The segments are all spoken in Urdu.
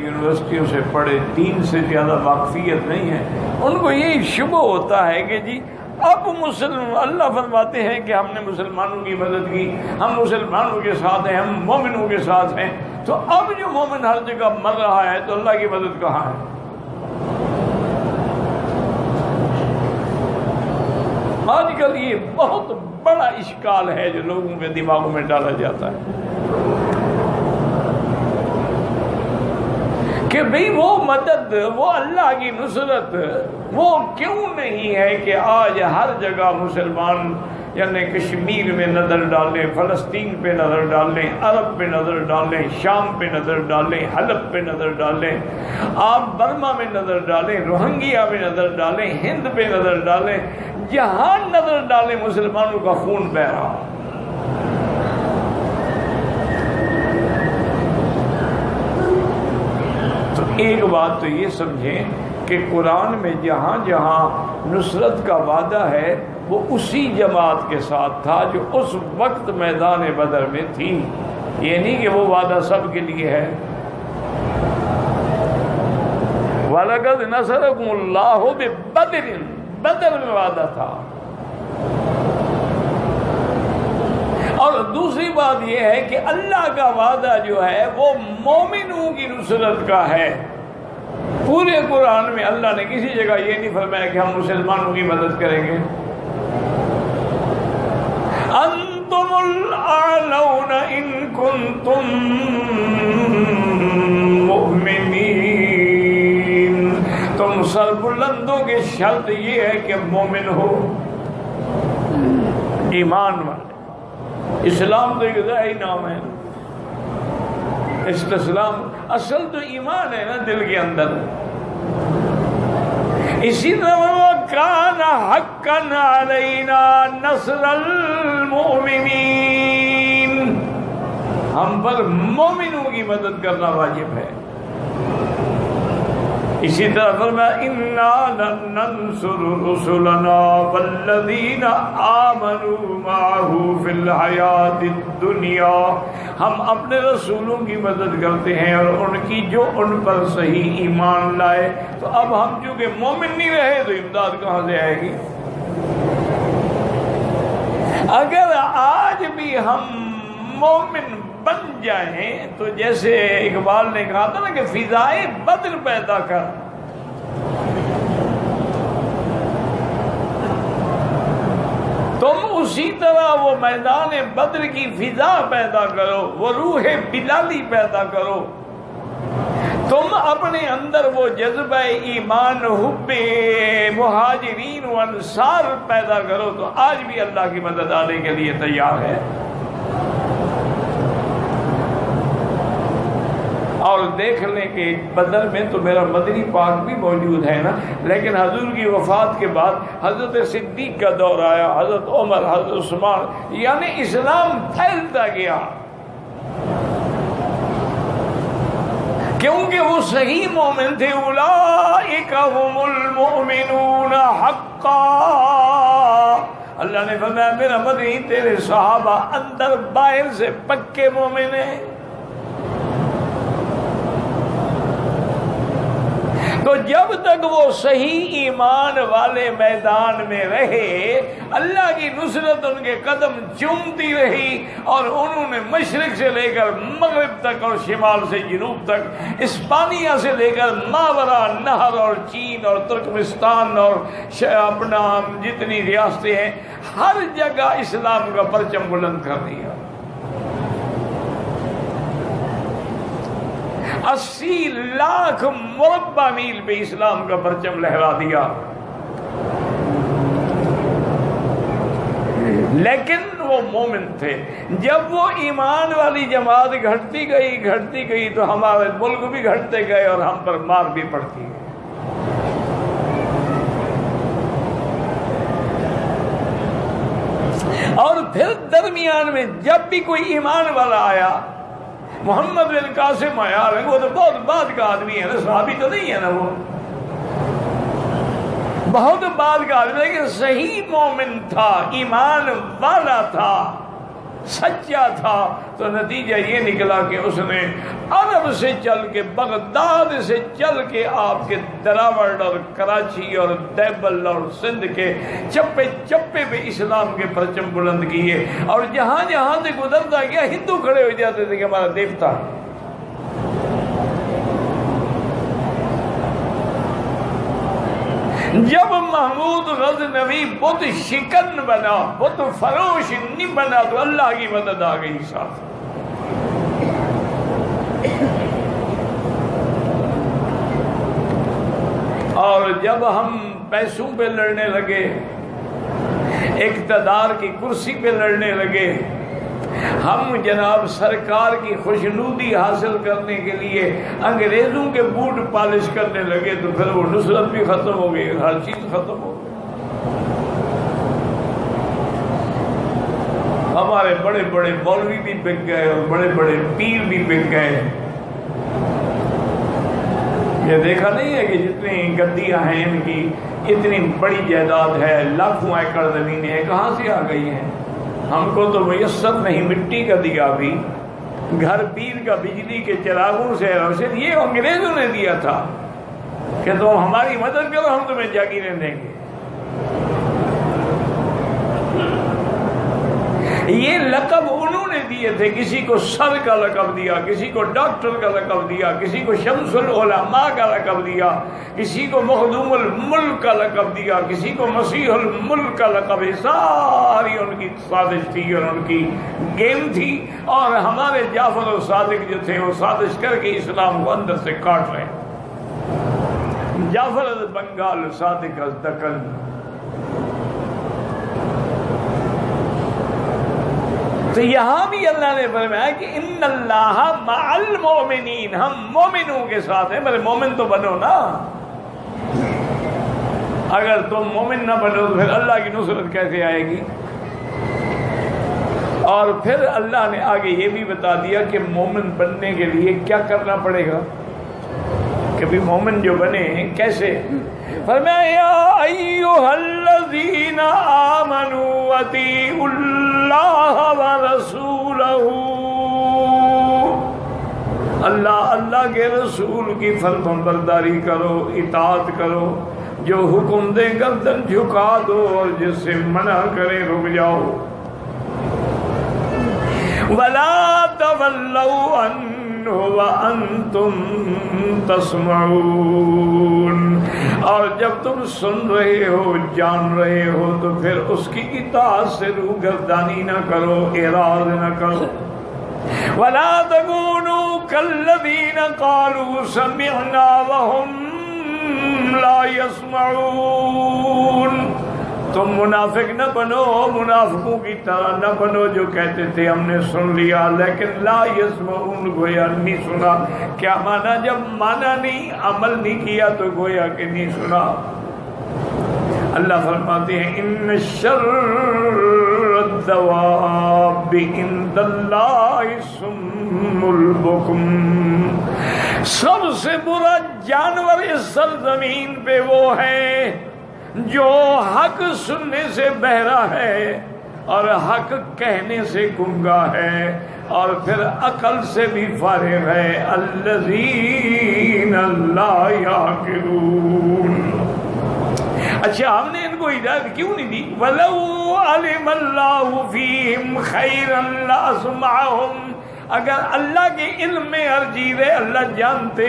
یونیورسٹیوں سے پڑھے، دین سے زیادہ واقفیت نہیں ہے، ان کو یہی شبہ ہوتا ہے کہ جی اب اللہ فرماتے ہیں کہ ہم نے مسلمانوں کی مدد کی، ہم مسلمانوں کے ساتھ ہیں، ہم مومنوں کے ساتھ ہیں، تو اب جو مومن ہر جگہ مر رہا ہے تو اللہ کی مدد کہاں ہے؟ آج کل یہ بہت بڑا اشکال ہے جو لوگوں کے دماغوں میں ڈالا جاتا ہے کہ بھئی وہ مدد، وہ اللہ کی نصرت وہ کیوں نہیں ہے کہ آج ہر جگہ مسلمان یعنی کشمیر میں نظر ڈالیں، فلسطین پہ نظر ڈالیں، عرب پہ نظر ڈالیں، شام پہ نظر ڈالیں، حلب پہ نظر ڈالیں، آپ برما میں نظر ڈالیں، روہنگیا میں نظر ڈالیں، ہند پہ نظر ڈالیں، جہاں نظر ڈالیں مسلمانوں کا خون بہہ رہا۔ تو ایک بات تو یہ سمجھیں کہ قرآن میں جہاں جہاں نصرت کا وعدہ ہے وہ اسی جماعت کے ساتھ تھا جو اس وقت میدان بدر میں تھی، یہ نہیں کہ وہ وعدہ سب کے لیے ہے۔ وَلَقَدْ نَصَرَكُمُ اللَّهُ بِبَدْرٍ، بدر میں وعدہ تھا۔ اور دوسری بات یہ ہے کہ اللہ کا وعدہ جو ہے وہ مومنوں کی نصرت کا ہے۔ پورے قرآن میں اللہ نے کسی جگہ یہ نہیں فرمایا کہ ہم مسلمانوں کی مدد کریں گے۔ انتم الاعلون ان کنتم مؤمنین، تم سربلندوں کی شرط یہ ہے کہ مومن ہو، ایمان والے۔ اسلام تو ایک ظاہری نام ہے، اسلام اصل تو ایمان ہے نا دل کے اندر۔ اسی طرح کان حقا علینا نصر المؤمنین، ہم پر مومنوں کی مدد کرنا واجب ہے۔ اسی طرح فرمایا انا لننصر رسلنا والذین آمنوا معه فی الحیاۃ الدنیا، ہم اپنے رسولوں کی مدد کرتے ہیں اور ان کی جو ان پر صحیح ایمان لائے۔ تو اب ہم چونکہ مومن نہیں رہے تو امداد کہاں سے آئے گی؟ اگر آج بھی ہم مومن بن جائیں تو جیسے اقبال نے کہا تھا نا کہ فضائے بدر پیدا کر، تم اسی طرح وہ میدان بدر کی فضا پیدا کرو، وہ روح بلالی پیدا کرو، تم اپنے اندر وہ جذبہ ایمان، حب مہاجرین و انصار پیدا کرو، تو آج بھی اللہ کی مدد آنے کے لیے تیار ہے۔ اور دیکھ لیں کہ بدر میں تو میرا مدنی پاک بھی موجود ہے نا، لیکن حضور کی وفات کے بعد حضرت صدیق کا دور آیا، حضرت عمر، حضرت عثمان، یعنی اسلام پھیلتا گیا کیونکہ وہ صحیح مومن تھے۔ اولئک هم المؤمنون حقا، اللہ نے فرمایا میرا مدنی تیرے صحابہ اندر باہر سے پکے مومن ہیں۔ تو جب تک وہ صحیح ایمان والے میدان میں رہے، اللہ کی نصرت ان کے قدم چومتی رہی، اور انہوں نے مشرق سے لے کر مغرب تک اور شمال سے جنوب تک، اسپانیہ سے لے کر ماورا نہر اور چین اور ترکمستان اور اپنا جتنی ریاستیں ہیں، ہر جگہ اسلام کا پرچم بلند کر دیا۔ 80 لاکھ مربع میل پہ اسلام کا پرچم لہرا دیا۔ لیکن وہ مومن تھے۔ جب وہ ایمان والی جماعت گھٹتی گئی تو ہمارے ملک بھی گھٹتے گئے اور ہم پر مار بھی پڑتی گئی۔ اور پھر درمیان میں جب بھی کوئی ایمان والا آیا، محمد بن قاسم آیا، وہ تو بہت بعد کا آدمی ہے نا، صحابی تو نہیں ہے نا، وہ بہت بعد کا آدمی، لیکن صحیح مومن تھا، ایمان والا تھا۔ سچا تھا تو نتیجہ یہ نکلا کہ اس نے عرب سے چل کے، بغداد سے چل کے آپ کے دراوڑ اور کراچی اور دیوبند اور سندھ کے چپے چپے پہ اسلام کے پرچم بلند کیے، اور جہاں جہاں سے گزرتا گیا ہندو کھڑے ہو جاتے تھے کہ ہمارا دیوتا۔ جب محمود غزنوی بت شکن بنا، بت فروش نہیں بنا، تو اللہ کی مدد آ گئی ساتھ۔ اور جب ہم پیسوں پہ لڑنے لگے، اقتدار کی کرسی پہ لڑنے لگے، ہم جناب سرکار کی خوشنودی حاصل کرنے کے لیے انگریزوں کے بوٹ پالش کرنے لگے، تو پھر وہ نصرت بھی ختم ہو گئی، ہر چیز ختم ہو گئی۔ ہمارے بڑے بڑے مولوی بھی بک گئے اور بڑے بڑے پیر بھی بک گئے۔ یہ دیکھا نہیں ہے کہ جتنی گدیاں ہیں ان کی اتنی بڑی جائیداد ہے، لاکھوں ایکڑ زمینیں کہاں سے آ گئی ہیں؟ ہم کو تو میسر نہیں، مٹی کا دیا بھی، گھر پیر کا بجلی کے چراغوں سے روشن، یہ انگریزوں نے دیا تھا کہ تم ہماری مدد کرو، ہم تمہیں جاگیریں دیں گے۔ یہ لقب انہوں نے دیے تھے، کسی کو سر کا لقب دیا، کسی کو ڈاکٹر کا لقب دیا، کسی کو شمس العلماء کا لقب دیا، کسی کو مخدوم الملک کا لقب دیا، کسی کو مسیح الملک کا لقب۔ ساری ان کی سازش تھی اور ان کی گیم تھی، اور ہمارے جعفر الصادق جو تھے وہ سازش کر کے اسلام کو اندر سے کاٹ رہے ہیں۔ جعفر از بنگال، صادق از دکن۔ تو یہاں بھی اللہ نے فرمایا کہ ان اللہ مع المؤمنین، ہم مومنوں کے ساتھ ہیں۔ میرے مومن تو بنو نا، اگر تم مومن نہ بنو تو پھر اللہ کی نصرت کیسے آئے گی؟ اور پھر اللہ نے آگے یہ بھی بتا دیا کہ مومن بننے کے لیے کیا کرنا پڑے گا، کہ بھی مومن جو بنے کیسے۔ فرمایا یا ایھا الذین آمنوا اطیعوا اللہ ورسولہ، اللہ کے رسول کی فرمان برداری کرو، اطاعت کرو، جو حکم دے گردن جھکا دو اور جس سے منع کرے رک جاؤ۔ ولا تولوا عنہ وانتم تسمعون، اور جب تم سن رہے ہو، جان رہے ہو، تو پھر اس کی اطاعت سے روگردانی نہ کرو، اعراض نہ کرو۔ ولا تكونوا كالذين قالوا سمعنا وهم لا يسمعون، تم منافق نہ بنو، منافقوں کی طرح نہ بنو جو کہتے تھے ہم نے سن لیا لیکن لا یسمعون، گویا نہیں سنا۔ کیا مانا؟ جب مانا نہیں، عمل نہیں کیا تو گویا کہ نہیں سنا۔ اللہ فرماتے ہیں ان شر الدواب عند اللہ الصم البکم، سب سے برا جانور اس سرزمین پہ وہ ہے جو حق سننے سے بہرا ہے اور حق کہنے سے گنگا ہے اور پھر عقل سے بھی فارغ ہے۔ الذین لا یعقلون۔ اچھا، ہم نے ان کو ہدایت کیوں نہیں دی؟ وَلَوْ عَلِمَ اللَّهُ فِيهِمْ خَيْرًا لَأَسْمَعَهُمْ، اگر اللہ کے علم میں ہر چیز ہے، اللہ جانتے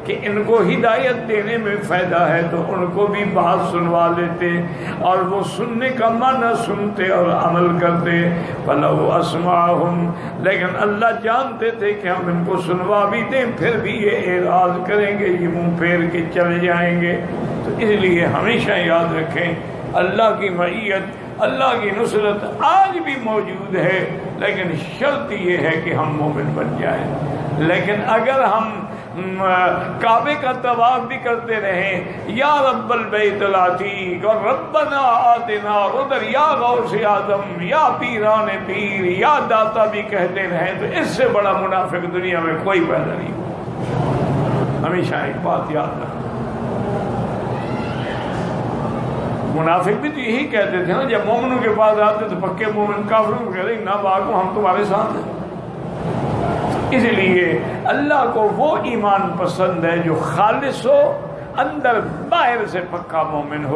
کہ ان کو ہدایت دینے میں فائدہ ہے تو ان کو بھی بات سنوا لیتے، اور وہ سننے کا معنی سنتے اور عمل کرتے۔ فَلَوْ أَسْمَعَهُمْ، لیکن اللہ جانتے تھے کہ ہم ان کو سنوا بھی دیں پھر بھی یہ اعراض کریں گے، یہ منہ پھیر کے چلے جائیں گے۔ تو اس لیے ہمیشہ یاد رکھیں اللہ کی معیت، اللہ کی نصرت آج بھی موجود ہے، لیکن شرط یہ ہے کہ ہم مومن بن جائیں۔ لیکن اگر ہم کعبے کا طواف بھی کرتے رہیں یا رب البیت العتیق اور ربنا آتنا، اور ادھر یا غوث اعظم یا پیران پیر یا داتا بھی کہتے رہیں، تو اس سے بڑا منافق دنیا میں کوئی پیدا نہیں ہوا۔ ہمیشہ ایک بات یاد رکھنا، منافق بھی تو یہی کہتے تھے نا، جب مومنوں کے پاس آتے تو پکے مومن کافروں کو کہتے نہ بھاگو ہم تمہارے ساتھ ہیں۔ اس لیے اللہ کو وہ ایمان پسند ہے جو خالص ہو، اندر باہر سے پکا مومن ہو۔